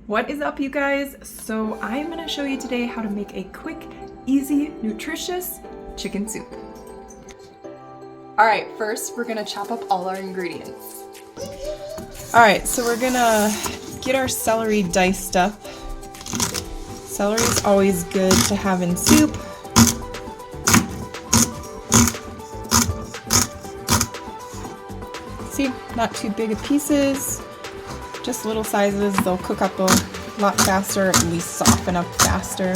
What is up, you guys? So I'm gonna show you today how to make a quick, easy, nutritious chicken soup. All right, first we're gonna chop up all our ingredients. All right, so we're gonna get our celery diced up. Celery is always good to have in soup. See, not too big of pieces. Just little sizes, they'll cook up a lot faster, at least soften up faster.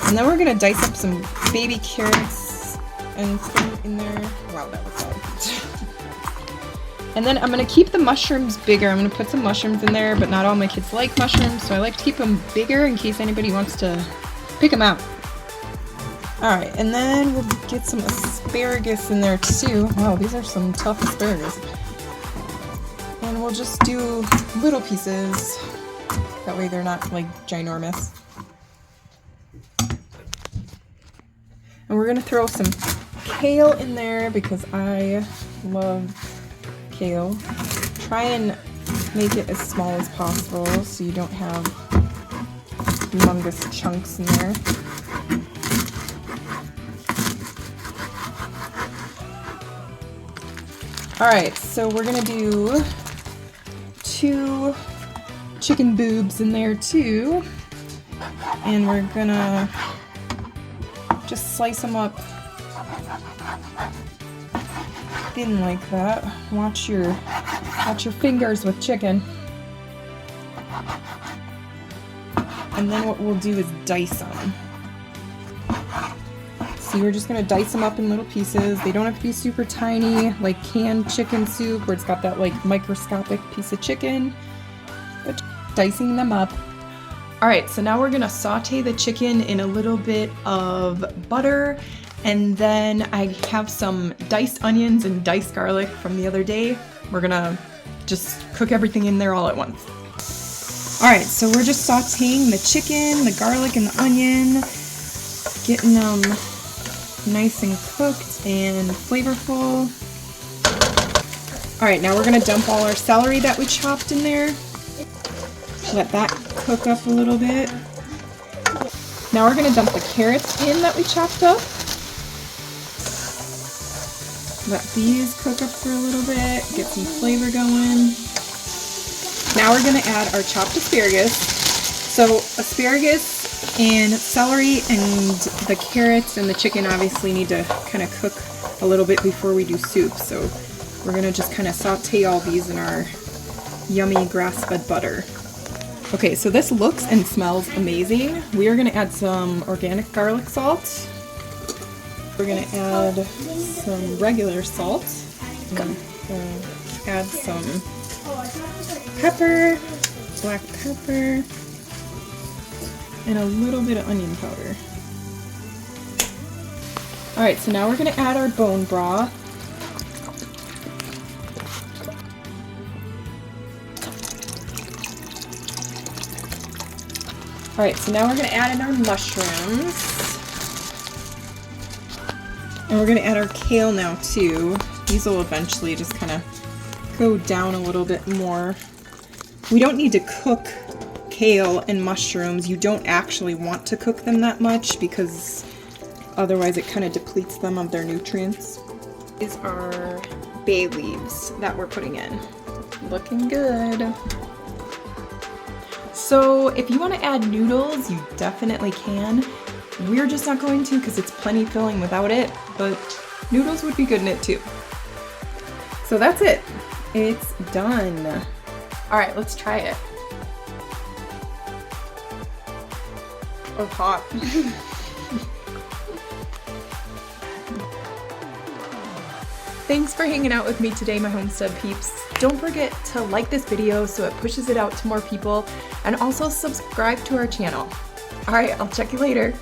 And then we're gonna dice up some baby carrots and put them in there. Wow, that looks loud. And then I'm gonna keep the mushrooms bigger. I'm gonna put some mushrooms in there, but not all my kids like mushrooms, so I like to keep them bigger in case anybody wants to pick them out. Alright, and then we'll get some asparagus in there too. Wow, these are some tough asparagus. And we'll just do little pieces. That way they're not like ginormous. And we're gonna throw some kale in there because I love kale. Try and make it as small as possible so you don't have humongous chunks in there. Alright, so we're gonna do 2 chicken boobs in there too. And we're gonna just slice them up thin like that. Watch your fingers with chicken. And then what we'll do is dice them. So we're just gonna dice them up in little pieces. They don't have to be super tiny, like canned chicken soup where it's got that like microscopic piece of chicken, but dicing them up. All right, so now we're gonna saute the chicken in a little bit of butter, and then I have some diced onions and diced garlic from the other day. We're gonna just cook everything in there all at once. All right, so we're just sauteing the chicken, the garlic, and the onion, getting them nice and cooked and flavorful. All right, now we're gonna dump all our celery that we chopped in there. Let that cook up a little bit. Now we're gonna dump the carrots in that we chopped up. Let these cook up for a little bit, get some flavor going. Now we're gonna add our chopped asparagus. So asparagus and celery and the carrots and the chicken obviously need to kind of cook a little bit before we do soup. So we're gonna just kind of saute all these in our yummy grass-fed butter. Okay, so this looks and smells amazing. We are gonna add some organic garlic salt. We're gonna add some regular salt. And, add some pepper, black pepper, and a little bit of onion powder. Alright, so now we're going to add our bone broth. Alright, so now we're going to add in our mushrooms. And we're going to add our kale now too. These will eventually just kind of go down a little bit more. We don't need to cook kale and mushrooms. You don't actually want to cook them that much because otherwise it kind of depletes them of their nutrients. These are bay leaves that we're putting in. Looking good. So if you want to add noodles, you definitely can. We're just not going to because it's plenty filling without it, but noodles would be good in it too. So that's it. It's done. All right, let's try it. Oh, hot. Thanks for hanging out with me today, my Homestead peeps. Don't forget to like this video so it pushes it out to more people, and also subscribe to our channel. All right, I'll check you later.